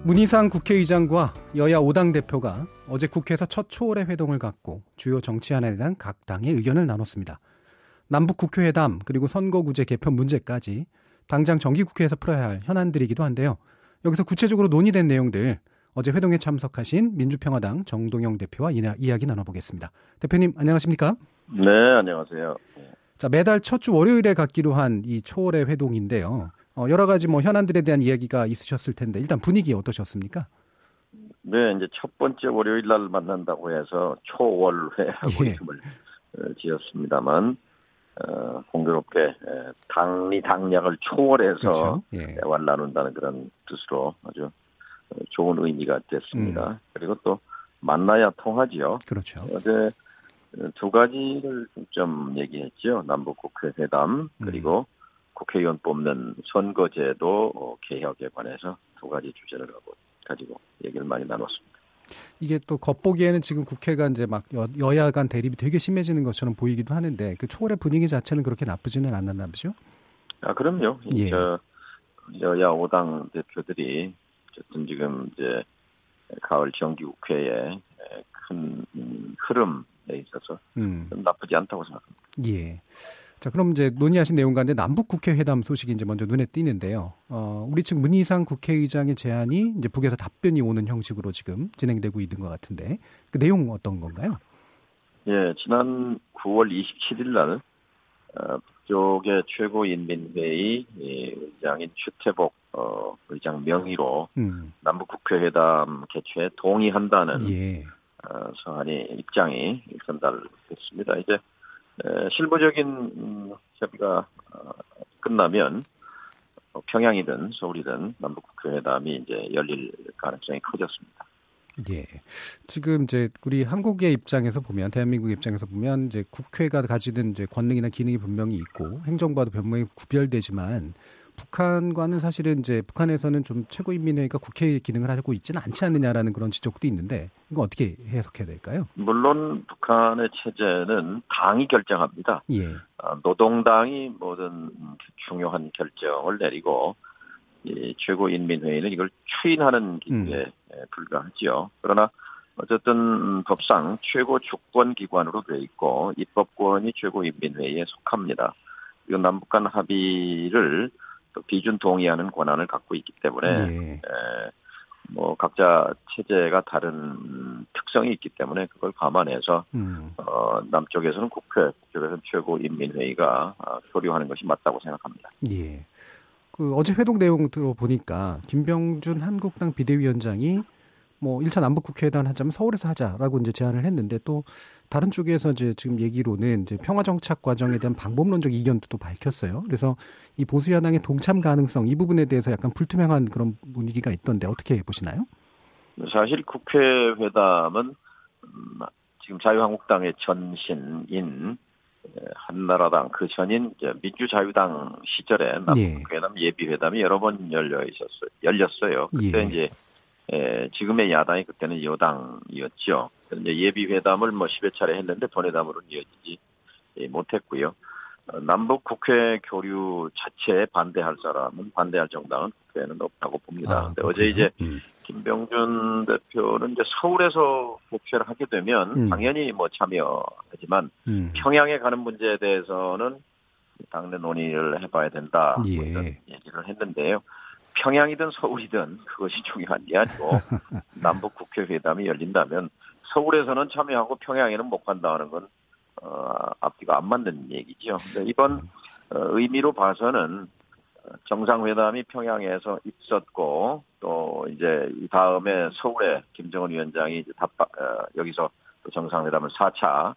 문희상 국회의장과 여야 5당 대표가 어제 국회에서 첫 초월의 회동을 갖고 주요 정치안에 대한 각 당의 의견을 나눴습니다. 남북 국회회담 그리고 선거구제 개편 문제까지 당장 정기국회에서 풀어야 할 현안들이기도 한데요. 여기서 구체적으로 논의된 내용들 어제 회동에 참석하신 민주평화당 정동영 대표와 이야기 나눠보겠습니다. 대표님 안녕하십니까? 네, 안녕하세요. 자, 매달 첫 주 월요일에 갖기로 한 이 초월의 회동인데요. 여러 가지 현안들에 대한 이야기가 있으셨을 텐데 일단 분위기 어떠셨습니까? 네, 이제 첫 번째 월요일 날 만난다고 해서 초월회라고 이름을 지었습니다만 공교롭게 당량을 초월해서 그렇죠. 대화를 나눈다는 그런 뜻으로 아주 좋은 의미가 됐습니다. 그리고 또 만나야 통하지요. 그렇죠. 어제 두 가지를 좀 얘기했죠. 남북국회회담 그리고 국회의원 뽑는 선거제도 개혁에 관해서 두 가지 주제를 가지고 얘기를 많이 나눴습니다. 이게 또 겉보기에는 지금 국회가 이제 막 여야 간 대립이 되게 심해지는 것처럼 보이기도 하는데 그 초월의 분위기 자체는 그렇게 나쁘지는 않았나 보죠? 아, 그럼요. 예. 여야 5당 대표들이 어쨌든 지금 이제 가을 정기국회에 큰 흐름에 있어서 좀 나쁘지 않다고 생각합니다. 예. 자, 그럼 이제 논의하신 내용 가운데 남북국회회담 소식이 이제 먼저 눈에 띄는데요. 우리 측 문희상 국회의장의 제안이 이제 북에서 답변이 오는 형식으로 지금 진행되고 있는 것 같은데 그 내용 어떤 건가요? 예, 지난 9월 27일 날 북쪽의 최고인민회의 의장인 최태복 의장 명의로 남북국회회담 개최에 동의한다는 서한이 입장이 전달됐습니다. 이제 실무적인 협의가 끝나면 평양이든 서울이든 남북국회회담이 이제 열릴 가능성이 커졌습니다. 예. 지금 이제 우리 한국의 입장에서 보면, 대한민국의 입장에서 보면 이제 국회가 가지는 이제 권능이나 기능이 분명히 있고 행정과도 분명히 구별되지만 북한과는 사실은 이제 북한에서는 좀 최고인민회의가 국회의 기능을 하고 있지는 않지 않느냐라는 그런 지적도 있는데 이거 어떻게 해석해야 될까요? 물론 북한의 체제는 당이 결정합니다. 예. 노동당이 모든 중요한 결정을 내리고 이 최고인민회의는 이걸 추인하는 기구에 불과하지요. 그러나 어쨌든 법상 최고 주권기관으로 되어 있고 입법권이 최고인민회의에 속합니다. 그리고 남북 간 합의를 또 비준 동의하는 권한을 갖고 있기 때문에 각자 체제가 다른 특성이 있기 때문에 그걸 감안해서 남쪽에서는 국회, 북쪽에서는 최고인민회의가 표류하는 것이 맞다고 생각합니다. 예. 그 어제 회동 내용 들어보니까 김병준 한국당 비대위원장이 1차 남북국회회담 하자면 서울에서 하자라고 이제 제안을 했는데 또 다른 쪽에서 이제 지금 얘기로는 이제 평화정착 과정에 대한 방법론적 이견도 또 밝혔어요. 그래서 이 보수 여당의 동참 가능성 이 부분에 대해서 약간 불투명한 그런 분위기가 있던데 어떻게 보시나요? 사실 국회회담은 지금 자유한국당의 전신인 한나라당 그 전인 민주자유당 시절에 남북회담 예비회담이 여러 번 열렸어요. 그때 이제 지금의 야당이 그때는 여당이었죠. 이제 예비회담을 10여 차례 했는데 본회담으로는 이어지지 못했고요. 남북 국회 교류 자체에 반대할 정당은 국회에는 없다고 봅니다. 근데 어제 이제 김병준 대표는 이제 서울에서 국회를 하게 되면 당연히 참여하지만 평양에 가는 문제에 대해서는 당내 논의를 해봐야 된다. 이런 얘기를 했는데요. 평양이든 서울이든 그것이 중요한 게 아니고 남북 국회회담이 열린다면 서울에서는 참여하고 평양에는 못 간다는 건 앞뒤가 안 맞는 얘기죠. 근데 이번 의미로 봐서는 정상회담이 평양에서 있었고 또 이제 이 다음에 서울에 김정은 위원장이 여기서 또 정상회담을 4차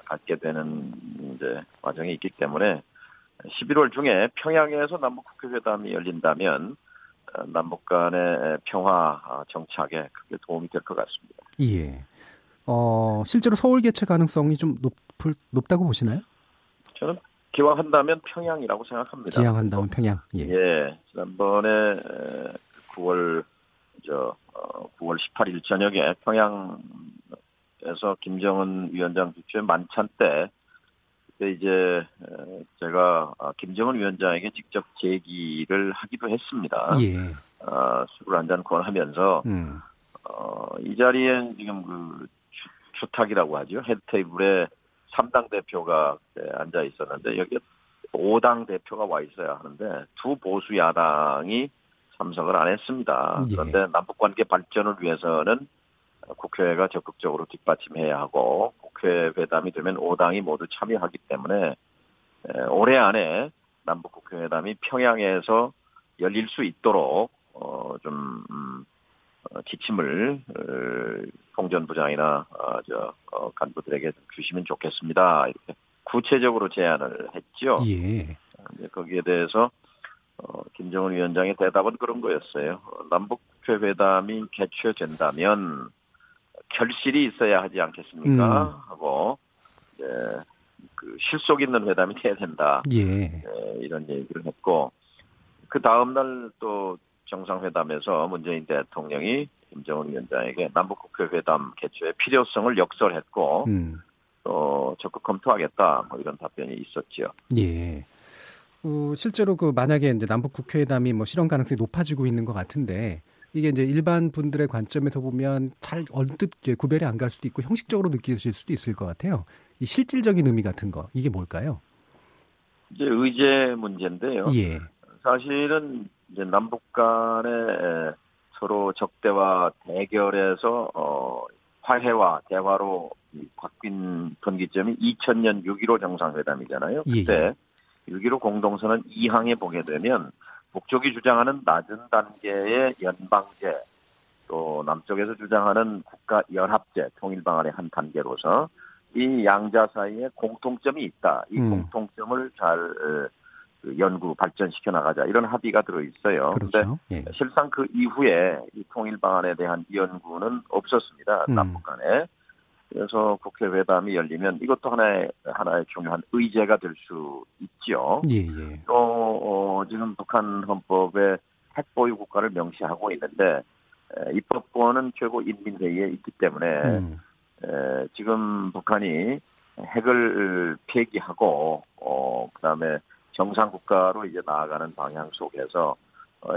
갖게 되는 이제 과정이 있기 때문에 11월 중에 평양에서 남북 국회회담이 열린다면 남북 간의 평화 정착에 크게 도움이 될 것 같습니다. 예. 실제로 서울 개최 가능성이 좀 높다고 보시나요? 저는 기왕한다면 평양이라고 생각합니다. 기왕한다면 평양. 예. 지난번에 9월 18일 저녁에 평양에서 김정은 위원장 주최 만찬 때 그때 이제 제가 김정은 위원장에게 직접 제기를 하기도 했습니다. 술을 한잔 권하면서 이 자리엔 지금 그 주탁이라고 하죠. 헤드 테이블에 3당 대표가 앉아 있었는데 여기에 5당 대표가 와 있어야 하는데 두 보수 야당이 참석을 안 했습니다. 그런데 남북관계 발전을 위해서는 국회가 적극적으로 뒷받침해야 하고 국회 회담이 되면 5당이 모두 참여하기 때문에 올해 안에 남북 국회 회담이 평양에서 열릴 수 있도록 좀 지침을 통전부장이나 간부들에게 주시면 좋겠습니다. 이렇게 구체적으로 제안을 했죠. 예. 거기에 대해서 김정은 위원장의 대답은 그런 거였어요. 남북 국회 회담이 개최된다면 결실이 있어야 하지 않겠습니까? 하고 그 실속 있는 회담이 돼야 된다. 예. 이런 얘기를 했고 그 다음 날 또 정상회담에서 문재인 대통령이 김정은 위원장에게 남북국회 회담 개최의 필요성을 역설했고 또 적극 검토하겠다 뭐 이런 답변이 있었죠. 예. 실제로 만약에 이제 남북 국회회담이 실현 가능성이 높아지고 있는 것 같은데 이게 이제 일반 분들의 관점에서 보면 잘 언뜻 구별이 안 갈 수도 있고 형식적으로 느끼실 수도 있을 것 같아요. 이 실질적인 의미 같은 거 이게 뭘까요? 이제 의제 문제인데요. 예. 사실은 이제 남북 간에 서로 적대와 대결에서 화해와 대화로 바뀐 분기점이 2000년 6.15 정상회담이잖아요. 그때 6.15 공동선언 2항에 보게 되면 북쪽이 주장하는 낮은 단계의 연방제 또 남쪽에서 주장하는 국가연합제 통일 방안의 한 단계로서 이 양자 사이에 공통점이 있다. 이 공통점을 잘 연구 발전시켜 나가자 이런 합의가 들어있어요. 그렇죠. 그런데 실상 그 이후에 이 통일 방안에 대한 연구는 없었습니다. 남북 간에. 그래서 국회 회담이 열리면 이것도 하나의 중요한 의제가 될 수 있죠. 또 지금 북한 헌법에 핵 보유 국가를 명시하고 있는데 입법권은 최고 인민회의에 있기 때문에 지금 북한이 핵을 폐기하고 그다음에 정상 국가로 이제 나아가는 방향 속에서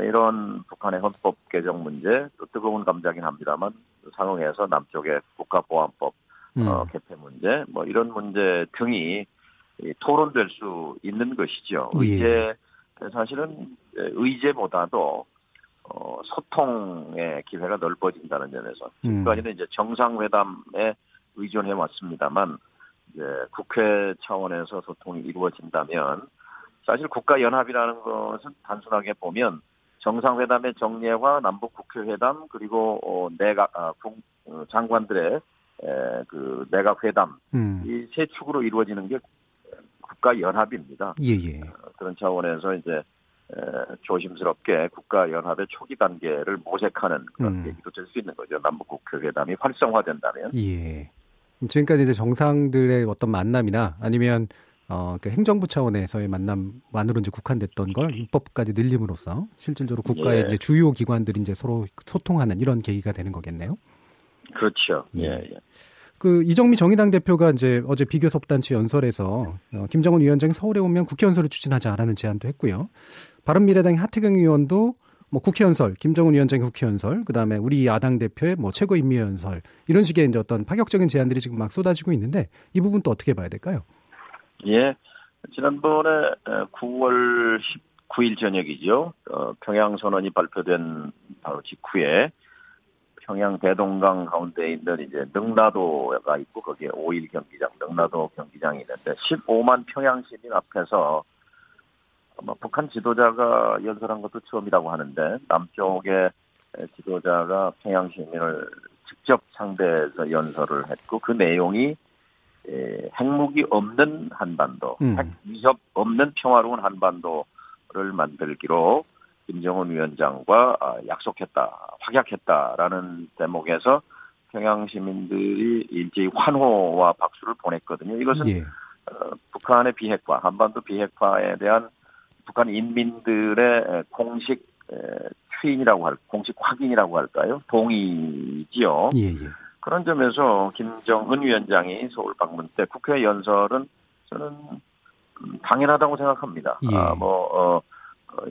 이런 북한의 헌법 개정 문제 또 뜨거운 감자긴 합니다만 상응해서 남쪽의 국가보안법 개폐 문제 뭐 이런 문제 등이 토론될 수 있는 것이죠. 의제 사실은 의제보다도 소통의 기회가 넓어진다는 점에서 지금까지는 이제 정상회담에 의존해 왔습니다만 이제 국회 차원에서 소통이 이루어진다면 사실 국가연합이라는 것은 단순하게 보면 정상회담의 정례와 남북 국회회담 그리고 내각 장관들의 그 내각회담 이 세 축으로 이루어지는 게 국가연합입니다. 그런 차원에서 이제 조심스럽게 국가연합의 초기 단계를 모색하는 그런 얘기도 될 수 있는 거죠. 남북 국회회담이 활성화된다면. 지금까지 이제 정상들의 어떤 만남이나 아니면 그 행정부 차원에서의 만남만으로 이제 국한됐던 걸 입법까지 늘림으로써 실질적으로 국가의 이제 주요 기관들이 이제 서로 소통하는 이런 계기가 되는 거겠네요. 그렇죠. 그 이정미 정의당 대표가 이제 어제 비교섭단체 연설에서 김정은 위원장이 서울에 오면 국회 연설을 추진하자라는 제안도 했고요. 바른미래당의 하태경 의원도 국회 연설, 김정은 위원장의 국회 연설, 그다음에 우리 야당 대표의 최고인미 연설 이런 식의 이제 어떤 파격적인 제안들이 지금 막 쏟아지고 있는데 이 부분 또 어떻게 봐야 될까요? 지난번에 9월 19일 저녁이죠. 평양 선언이 발표된 바로 직후에 평양 대동강 가운데 있는 이제 능라도가 있고 거기에 5일 경기장, 능라도 경기장이 있는데 15만 평양 시민 앞에서 북한 지도자가 연설한 것도 처음이라고 하는데 남쪽의 지도자가 평양 시민을 직접 상대해서 연설을 했고 그 내용이 핵무기 없는 한반도, 핵 위협 없는 평화로운 한반도를 만들기로 김정은 위원장과 약속했다, 확약했다라는 대목에서 평양 시민들이 일제히 환호와 박수를 보냈거든요. 이것은 북한의 비핵화, 한반도 비핵화에 대한 북한 인민들의 공식 추인이라고 공식 확인이라고 할까요? 동의지요. 그런 점에서 김정은 위원장이 서울 방문 때 국회 연설은 저는 당연하다고 생각합니다.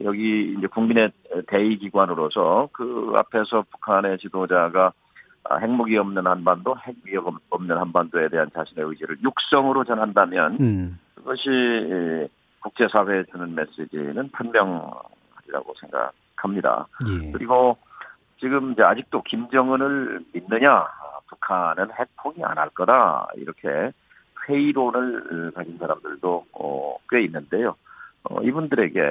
여기 이제 국민의 대의기관으로서 그 앞에서 북한의 지도자가 핵무기 없는 한반도, 핵 위협 없는 한반도에 대한 자신의 의지를 육성으로 전한다면 그것이 국제사회에 주는 메시지는 분명하리라고 생각합니다. 예. 그리고 지금 이제 아직도 김정은을 믿느냐, 북한은 핵 포기 안 할 거다 이렇게 회의론을 가진 사람들도 꽤 있는데요. 이분들에게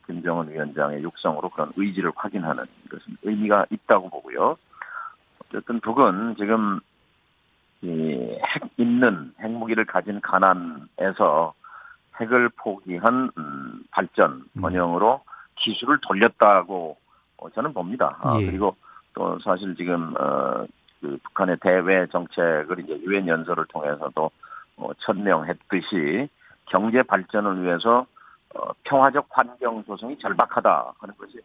김정은 위원장의 육성으로 그런 의지를 확인하는 것은 의미가 있다고 보고요. 어쨌든 북은 지금 이 핵 있는 핵무기를 가진 가난에서 핵을 포기한 발전 번영으로 기술을 돌렸다고 저는 봅니다. 예. 그리고 또 사실 지금 그 북한의 대외 정책을 이제 유엔 연설을 통해서도 천명했듯이 경제 발전을 위해서 평화적 환경 조성이 절박하다 하는 것이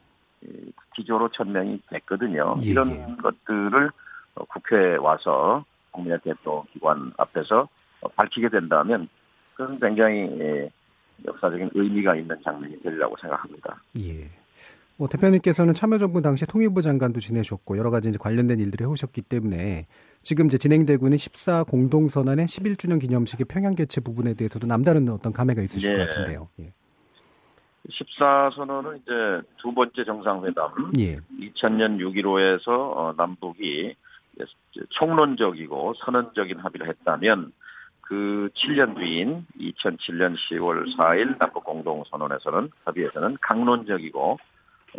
기조로 천명이 됐거든요. 예. 이런 것들을 국회에 와서 국민의 대표 기관 앞에서 밝히게 된다면 그건 굉장히 역사적인 의미가 있는 장면이 되리라고 생각합니다. 예. 대표님께서는 참여정부 당시 통일부 장관도 지내셨고 여러 가지 이제 관련된 일들을 해오셨기 때문에 지금 이제 진행되고 있는 14 공동선언의 11주년 기념식의 평양 개최 부분에 대해서도 남다른 어떤 감회가 있으실 것 같은데요. 예. 14 선언은 이제 두 번째 정상회담, 2000년 6.15에서 남북이 총론적이고 선언적인 합의를 했다면 그 7년 뒤인 2007년 10월 4일 남북 공동선언에서는 합의에서는 강론적이고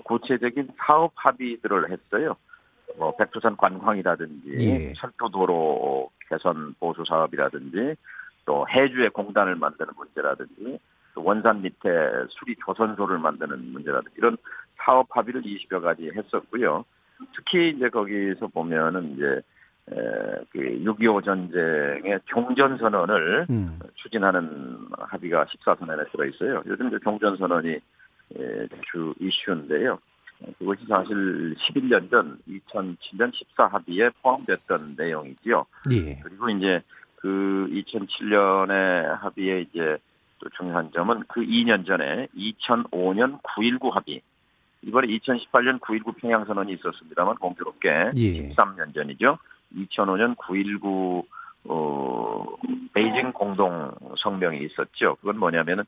구체적인 사업 합의들을 했어요. 백두산 관광이라든지 철도도로 개선 보수 사업이라든지 또 해주의 공단을 만드는 문제라든지 또 원산 밑에 수리 조선소를 만드는 문제라든지 이런 사업 합의를 20여 가지 했었고요. 특히 이제 거기서 보면은 이제 그 6.25 전쟁의 종전선언을 추진하는 합의가 14선언에 들어있어요. 요즘 이제 종전선언이 주 이슈인데요. 그것이 사실 11년 전 2007년 14 합의에 포함됐던 내용이지요. 예. 그리고 이제 그 2007년의 합의에 이제 또 중요한 점은 그 2년 전에 2005년 9.19 합의. 이번에 2018년 9.19 평양선언이 있었습니다만 공교롭게 13년 전이죠. 2005년 9.19 베이징 공동성명이 있었죠. 그건 뭐냐면은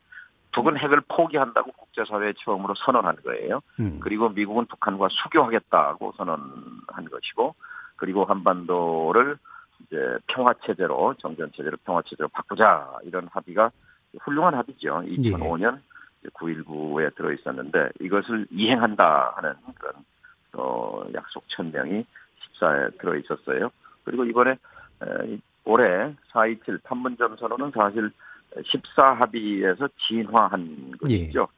북은 핵을 포기한다고 국제사회에 처음으로 선언한 거예요. 그리고 미국은 북한과 수교하겠다고 선언한 것이고, 그리고 한반도를 이제 평화체제로, 정전체제로 평화체제로 바꾸자, 이런 합의가 훌륭한 합의죠. 2005년 9.19에 들어있었는데, 이것을 이행한다 하는 그런, 약속 천명이 14에 들어있었어요. 그리고 이번에, 올해 4.27 판문점 선언은 사실 14 합의에서 진화한 것이죠.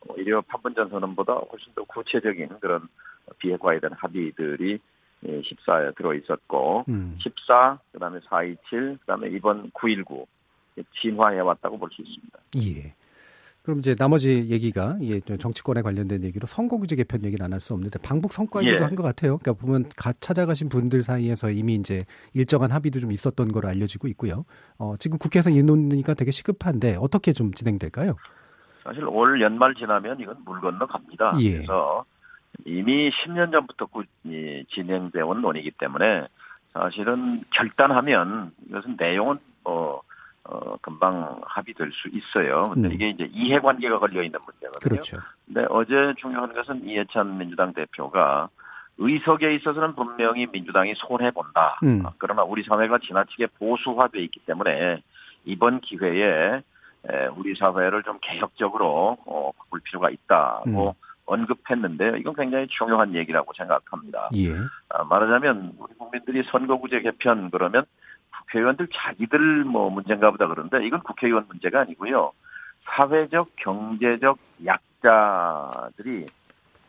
오히려 판문점 선언보다 훨씬 더 구체적인 그런 비핵 관련 합의들이 14에 들어있었고 14, 그다음에 4.27, 그다음에 이번 9.19 진화해왔다고 볼 수 있습니다. 예. 그럼 이제 나머지 얘기가 정치권에 관련된 얘기로 선거구제 개편 얘기는 안 할 수 없는데 방북 성과이기도 한 것 같아요. 그러니까 보면 찾아가신 분들 사이에서 이미 이제 일정한 합의도 좀 있었던 거로 알려지고 있고요. 지금 국회에서 이 논의가 되게 시급한데 어떻게 좀 진행될까요? 사실 올 연말 지나면 이건 물 건너 갑니다. 그래서 이미 10년 전부터 진행되어 온 논의이기 때문에 사실은 결단하면 이것은 내용은 금방 합의될 수 있어요. 근데 이게 이제 이해관계가 걸려 있는 문제거든요. 그렇죠. 근데 어제 중요한 것은 이해찬 민주당 대표가 의석에 있어서는 분명히 민주당이 손해 본다. 그러나 우리 사회가 지나치게 보수화돼 있기 때문에 이번 기회에 우리 사회를 좀 개혁적으로 바꿀 필요가 있다고 언급했는데요. 이건 굉장히 중요한 얘기라고 생각합니다. 말하자면 우리 국민들이 선거구제 개편 그러면 국회의원들 자기들 문제인가 보다 그러는데 이건 국회의원 문제가 아니고요. 사회적, 경제적 약자들이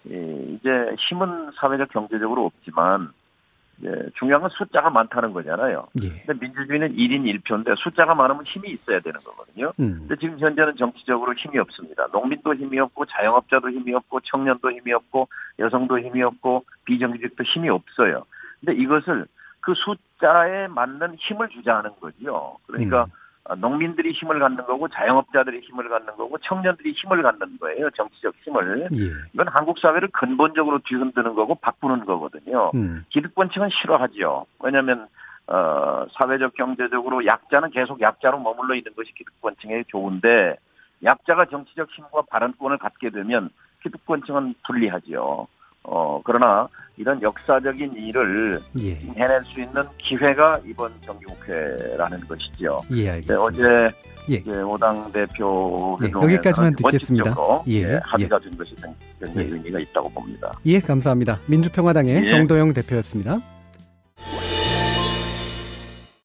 이제 힘은 사회적, 경제적으로 없지만 중요한 건 숫자가 많다는 거잖아요. 근데 민주주의는 1인 1표인데 숫자가 많으면 힘이 있어야 되는 거거든요. 근데 지금 현재는 정치적으로 힘이 없습니다. 농민도 힘이 없고 자영업자도 힘이 없고 청년도 힘이 없고 여성도 힘이 없고 비정규직도 힘이 없어요. 근데 이것을 그 숫자에 맞는 힘을 주자는 거죠. 그러니까 농민들이 힘을 갖는 거고 자영업자들이 힘을 갖는 거고 청년들이 힘을 갖는 거예요. 정치적 힘을. 예. 이건 한국 사회를 근본적으로 뒤흔드는 거고 바꾸는 거거든요. 기득권층은 싫어하죠. 왜냐하면 사회적 경제적으로 약자는 계속 약자로 머물러 있는 것이 기득권층에 좋은데 약자가 정치적 힘과 발언권을 갖게 되면 기득권층은 불리하죠. 그러나 이런 역사적인 일을 예. 해낼 수 있는 기회가 이번 정기국회라는 것이죠. 예, 알겠습니다. 네, 어제 예. 이제 5당 대표 예, 여기까지만 듣겠습니다. 예, 합의가 된 것이 굉장히 의미가 있다고 봅니다. 예, 감사합니다. 민주평화당의 예. 정도영 대표였습니다.